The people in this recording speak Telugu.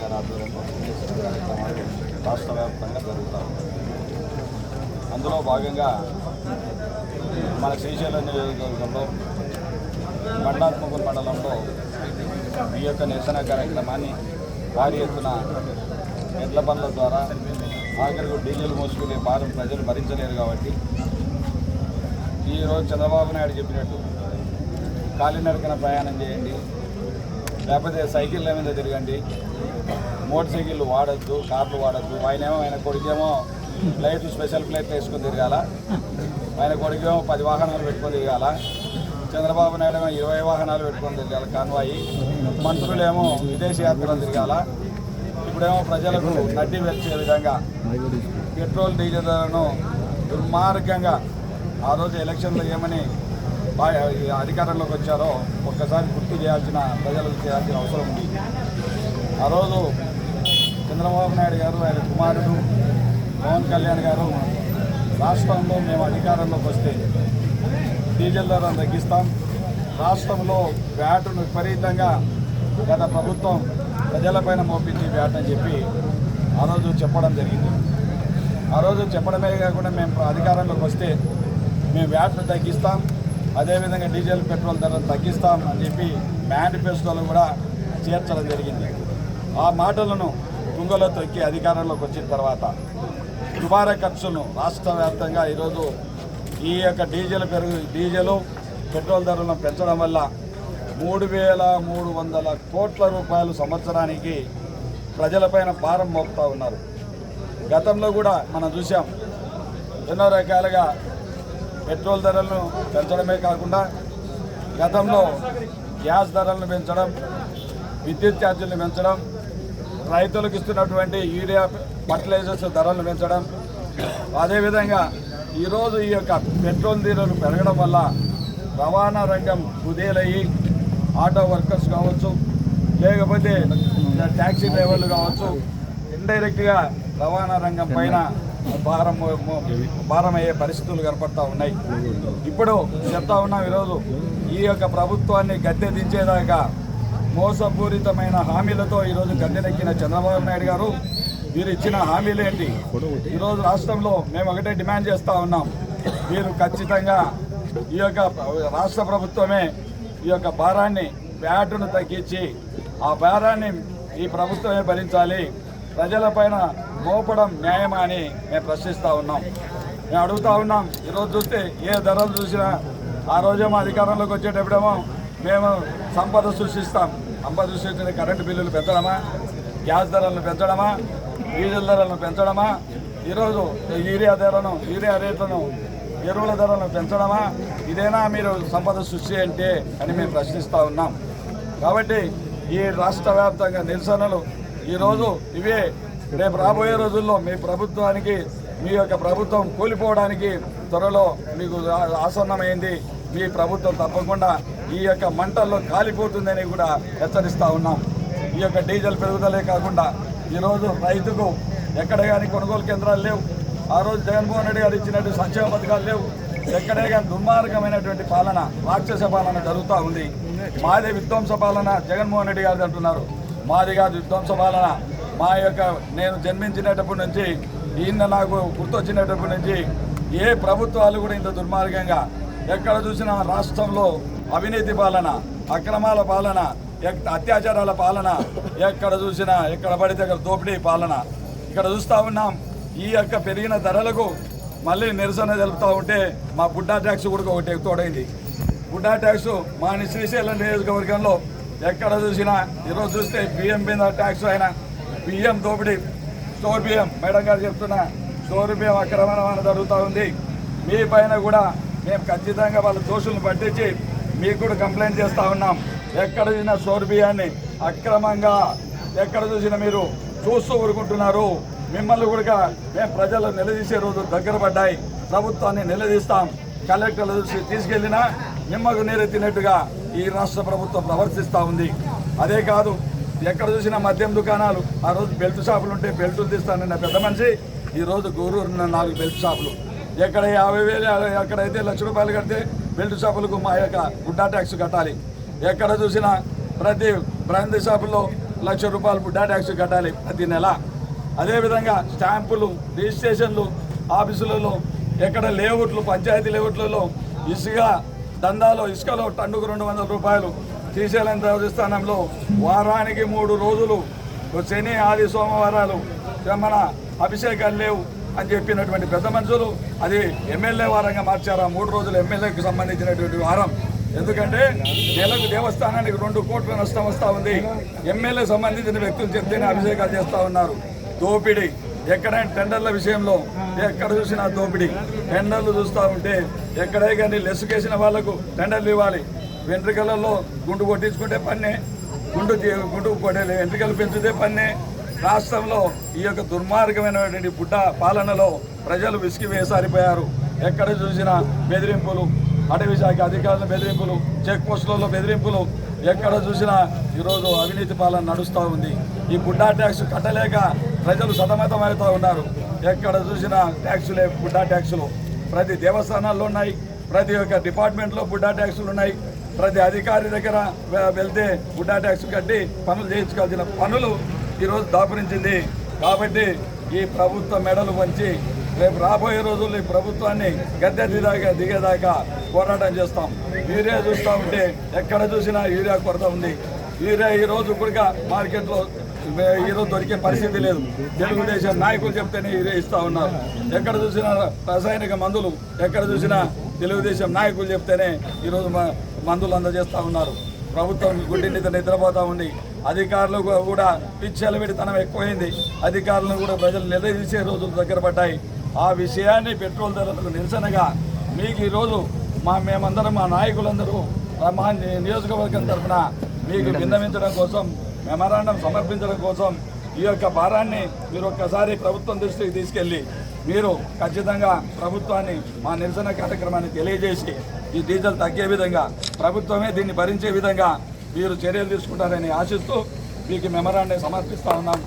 గారి ఆధ్వర్యంలో నిరసన కార్యక్రమాలు రాష్ట్ర వ్యాప్తంగా జరుగుతూ ఉన్నాయి. అందులో భాగంగా మన శ్రీశైలం నియోజకవర్గంలో బండాత్మకూరు మండలంలో ఈ యొక్క నిరసన కార్యక్రమాన్ని భారీ ఎత్తున ఎడ్ల బండ్ల ద్వారా ఆఖరికి డీజిల్ మోసుకునే భారం ప్రజలు భరించలేరు కాబట్టి ఈరోజు చంద్రబాబు నాయుడు చెప్పినట్టు కాలినడకన ప్రయాణం చేయండి, లేకపోతే సైకిళ్ళ మీద తిరగండి, మోటార్ సైకిళ్ళు వాడద్దు, కార్లు వాడద్దు. ఆయన కొడుకేమో ఫ్లైట్లు స్పెషల్ ఫ్లైట్లు వేసుకొని తిరగాల, ఆయన కొడుకేమో 10 వాహనాలు పెట్టుకొని తిరగాల, చంద్రబాబు నాయుడు ఏమో 20 వాహనాలు పెట్టుకొని తిరగాల కాన్వాయి, మంత్రులేమో విదేశీ యాత్రలు తిరగాల. ఇప్పుడేమో ప్రజలకు నడ్డి వెలిచే విధంగా పెట్రోల్ డీజిల్ ధరలను దుర్మార్గంగా ఆ రోజు ఎలక్షన్లో ఏమని అధికారంలోకి వచ్చారో ఒక్కసారి గుర్తు చేయాల్సిన ప్రజలకు చేయాల్సిన అవసరం ఉంది. ఆ రోజు చంద్రబాబు నాయుడు గారు, ఆయన కుమారుడు పవన్ కళ్యాణ్ గారు రాష్ట్రంలో మేము అధికారంలోకి వస్తే డీజిల్ ధరను తగ్గిస్తాం, రాష్ట్రంలో వ్యాటును విపరీతంగా గత ప్రభుత్వం ప్రజలపైన మోపించి వ్యాట్ అని చెప్పి ఆ రోజు చెప్పడం జరిగింది. ఆ రోజు చెప్పడమే కాకుండా మేము అధికారంలోకి వస్తే మేము వ్యాట్ను తగ్గిస్తాం, అదేవిధంగా డీజిల్ పెట్రోల్ ధరను తగ్గిస్తాం అని చెప్పి మేనిఫెస్టోలో కూడా చేర్చడం జరిగింది. ఆ మాటలను తుంగలో తొక్కి అధికారంలోకి వచ్చిన తర్వాత దుబారా ఖర్చులను రాష్ట్ర వ్యాప్తంగా ఈరోజు ఈ యొక్క డీజిల్ పెట్రోల్ ధరలను పెంచడం వల్ల 3,300 కోట్ల రూపాయలు సంవత్సరానికి ప్రజలపైన భారం మోపుతూ ఉన్నారు. గతంలో కూడా మనం చూసాం, ఎన్నో రకాలుగా పెట్రోల్ ధరలను పెంచడమే కాకుండా గతంలో గ్యాస్ ధరలను పెంచడం, విద్యుత్ ఛార్జీలను పెంచడం, రైతులకు ఇస్తున్నటువంటి యూరియా ఫర్టిలైజర్స్ ధరలను పెంచడం, అదేవిధంగా ఈరోజు ఈ యొక్క పెట్రోల్ ధరలు పెరగడం వల్ల రవాణా రంగం కుదేలయ్యి ఆటో వర్కర్స్ కావచ్చు, లేకపోతే ట్యాక్సీ డ్రైవర్లు కావచ్చు, ఇండైరెక్ట్గా రవాణా రంగం పైన భారం అయ్యే పరిస్థితులు కనపడతా ఉన్నాయి. ఇప్పుడు చెప్తా ఉన్నాం, ఈరోజు ఈ యొక్క ప్రభుత్వాన్ని గద్దె దించేదాకా మోసపూరితమైన హామీలతో ఈరోజు గద్దెనెక్కిన చంద్రబాబు నాయుడు గారు మీరు ఇచ్చిన హామీలు ఏంటి? ఈరోజు రాష్ట్రంలో మేము ఒకటే డిమాండ్ చేస్తూ ఉన్నాం, మీరు ఖచ్చితంగా ఈ యొక్క రాష్ట్ర ప్రభుత్వమే ఈ యొక్క భారాన్ని వ్యాటును తగ్గించి ఆ భారాన్ని ఈ ప్రభుత్వమే భరించాలి, ప్రజలపైన మోపడం న్యాయమా అని మేము ప్రశ్నిస్తూ ఉన్నాం. మేము అడుగుతూ ఉన్నాం. ఈరోజు చూస్తే ఏ ధరలు చూసినా ఆ రోజేమో అధికారంలోకి వచ్చేటప్పుడేమో మేము సంపద సృష్టిస్తాం, సంపద సృష్టించిన కరెంటు బిల్లులు పెంచడమా, గ్యాస్ ధరలను పెంచడమా, డీజిల్ ధరలను పెంచడమా, ఈరోజు యూరియా రేట్లను ఎరువుల ధరలను పెంచడమా, ఇదేనా మీరు సంపద సృష్టి అంటే అని మేము ప్రశ్నిస్తూ ఉన్నాం. కాబట్టి ఈ రాష్ట్ర వ్యాప్తంగా నిరసనలు ఈరోజు ఇవే రేపు రాబోయే రోజుల్లో మీ ప్రభుత్వానికి, మీ యొక్క ప్రభుత్వం కూలిపోవడానికి త్వరలో మీకు ఆసన్నమైంది. మీ ప్రభుత్వం తప్పకుండా ఈ యొక్క మంటల్లో కాలిపోతుందని కూడా హెచ్చరిస్తూ ఉన్నాం. ఈ యొక్క డీజిల్ పెరుగుదలే కాకుండా ఈరోజు రైతుకు ఎక్కడ కానీ కొనుగోలు కేంద్రాలు లేవు. ఆ రోజు జగన్మోహన్ రెడ్డి గారు ఇచ్చినట్టు సంక్షేమ పథకాలు లేవు. ఎక్కడే కానీ దుర్మార్గమైనటువంటి పాలన, రాక్షస పాలన జరుగుతూ ఉంది. మాదే విధ్వంస పాలన జగన్మోహన్ రెడ్డి గారు అంటున్నారు. మాది కాదు విధ్వంస పాలన. మా యొక్క నేను జన్మించినప్పటి నుంచి ఈయన నాకు గుర్తొచ్చినప్పటి నుంచి ఏ ప్రభుత్వాలు కూడా ఇంత దుర్మార్గంగా ఎక్కడ చూసినా రాష్ట్రంలో అవినీతి పాలన, అక్రమాల పాలన, అత్యాచారాల పాలన, ఎక్కడ చూసినా ఎక్కడ పడితే అక్కడ దోపిడీ పాలన ఇక్కడ చూస్తూ ఉన్నాం. ఈ యొక్క పెరిగిన ధరలకు మళ్ళీ నిరసన తెలుపుతూ ఉంటే మా బుడ్డా ట్యాక్స్ కూడా ఒకటి తోడైంది. బుడ్డా ట్యాక్స్ మా శ్రీశైలం నియోజకవర్గంలో ఎక్కడ చూసినా ఈరోజు చూస్తే బియ్యం మీద ట్యాక్స్ అయినా, బియ్యం దోపిడీ, స్టోర్ బియ్యం, మేడం గారు చెప్తున్నా స్టోర్ బియ్యం అక్రమణ జరుగుతూ ఉంది. మీ పైన కూడా మేము ఖచ్చితంగా వాళ్ళ దోషులను పట్టించి మీకు కూడా కంప్లైంట్ చేస్తూ ఉన్నాం. ఎక్కడ చూసినా స్టోర్ బియ్యాన్ని అక్రమంగా ఎక్కడ చూసినా మీరు చూస్తూ ఊరుకుంటున్నారు. మిమ్మల్ని కూడా మేము ప్రజలు నిలదీసే రోజు దగ్గర పడ్డాయి. ప్రభుత్వాన్ని నిలదీస్తాం. కలెక్టర్లు తీసుకెళ్లినా నిమ్మకు నీరెత్తినట్టుగా ఈ రాష్ట్ర ప్రభుత్వం ప్రవర్తిస్తూ ఉంది. అదే కాదు, ఎక్కడ చూసినా మద్యం దుకాణాలు, ఆ రోజు బెల్ట్ షాపులు ఉంటే బెల్టులు తీస్తానన్న పెద్ద మనిషి ఈరోజు గూరూరు 4 బెల్ట్ షాపులు, ఎక్కడ 50,000, ఎక్కడైతే ₹1,00,000 కడితే బెల్ట్ షాపులకు మా యొక్క గుడ్డా ట్యాక్స్ కట్టాలి. ఎక్కడ చూసినా ప్రతి బ్రాందీ షాపుల్లో లక్ష రూపాయలు బుడ్డా ట్యాక్స్ కట్టాలి ప్రతి నెల. అదేవిధంగా స్టాంపులు, రిజిస్ట్రేషన్లు ఆఫీసులలో ఎక్కడ లేఅవుట్లు, పంచాయతీ లేఅవుట్లలో ఇసుక దందాలో ఇసుకలో టన్నుకు 200 రూపాయలు. శ్రీశైలం దేవస్థానంలో వారానికి 3 రోజులు శని, ఆది, సోమవారాలు మన అభిషేకాలు లేవు అని చెప్పినటువంటి పెద్ద మనుషులు అది ఎమ్మెల్యే వారంగా మార్చారు. 3 రోజులు ఎమ్మెల్యేకి సంబంధించినటువంటి వారం. ఎందుకంటే నెలకు దేవస్థానానికి 2 కోట్ల నష్టం వస్తూ ఉంది. ఎమ్మెల్యే సంబంధించిన వ్యక్తులు చెప్తేనే అభిషేకాలు చేస్తూ ఉన్నారు. దోపిడీ ఎక్కడైనా టెండర్ల విషయంలో ఎక్కడ చూసినా దోపిడీ. టెండర్లు చూస్తూ ఉంటే ఎక్కడే కానీ లెస్సుకేసిన వాళ్లకు టెండర్లు ఇవ్వాలి. వెంట్రుకలలో గుండు కొట్టించుకుంటే పన్నే, గుండు కొట్టే వెంట్రుకలు పెంచితే పన్నే. రాష్ట్రంలో ఈ యొక్క దుర్మార్గమైనటువంటి బుడ్డ పాలనలో ప్రజలు విసిగి వేసారిపోయారు. ఎక్కడ చూసినా బెదిరింపులు, అటవీ శాఖ అధికారుల బెదిరింపులు, చెక్ పోస్టులలో బెదిరింపులు, ఎక్కడ చూసినా ఈరోజు అవినీతి పాలన నడుస్తూ ఉంది. ఈ బుడ్డా ట్యాక్స్ కట్టలేక ప్రజలు సతమతమవుతూ ఉన్నారు. ఎక్కడ చూసినా ట్యాక్సులే, బుడ్డా ట్యాక్సులు ప్రతి దేవస్థానాల్లో ఉన్నాయి, ప్రతి ఒక్క డిపార్ట్మెంట్లో బుడ్డా ట్యాక్సులు ఉన్నాయి. ప్రతి అధికారి దగ్గర వెళ్తే బుడ్డా ట్యాక్స్ కట్టి పనులు చేయించుకోవాల్సిన పనులు ఈరోజు దాపురించింది. కాబట్టి ఈ ప్రభుత్వ మెడలు వంచి రేపు రాబోయే రోజుల్లో ఈ ప్రభుత్వాన్ని గద్దె దిగేదాకా పోరాటం చేస్తాం. యూరియా చూస్తూ ఉంటే ఎక్కడ చూసినా యూరియా కొరత ఉంది. యూరియా ఈరోజు కూడా మార్కెట్లో ఈరోజు దొరికే పరిస్థితి లేదు. తెలుగుదేశం నాయకులు చెప్తేనే యూరియా ఇస్తూ ఉన్నారు. ఎక్కడ చూసినా రసాయనిక మందులు, ఎక్కడ చూసినా తెలుగుదేశం నాయకులు చెప్తేనే ఈరోజు మందులు అందజేస్తూ ఉన్నారు. ప్రభుత్వం గుడ్డి నిద్రపోతూ ఉంది. అధికారులు కూడా పిచ్చెలవిడితనం ఎక్కువైంది. అధికారులను కూడా ప్రజలు నిలదీసే రోజులు దగ్గర పడ్డాయి. ఆ విషయాన్ని పెట్రోల్ ధరలకు నిరసనగా మీకు ఈరోజు మేమందరం, మా నాయకులందరూ మా నియోజకవర్గం తరఫున మీకు విన్నవించడం కోసం, మెమరాండం సమర్పించడం కోసం ఈ యొక్క భారాన్ని మీరు ఒక్కసారి ప్రభుత్వం దృష్టికి తీసుకెళ్ళి మీరు ఖచ్చితంగా ప్రభుత్వాన్ని మా నిరసన కార్యక్రమాన్ని తెలియజేసి ఈ డీజిల్ తగ్గే విధంగా, ప్రభుత్వమే దీన్ని భరించే విధంగా మీరు చర్యలు తీసుకుంటారని ఆశిస్తూ మీకు మెమరాండం సమర్పిస్తా ఉన్నాం.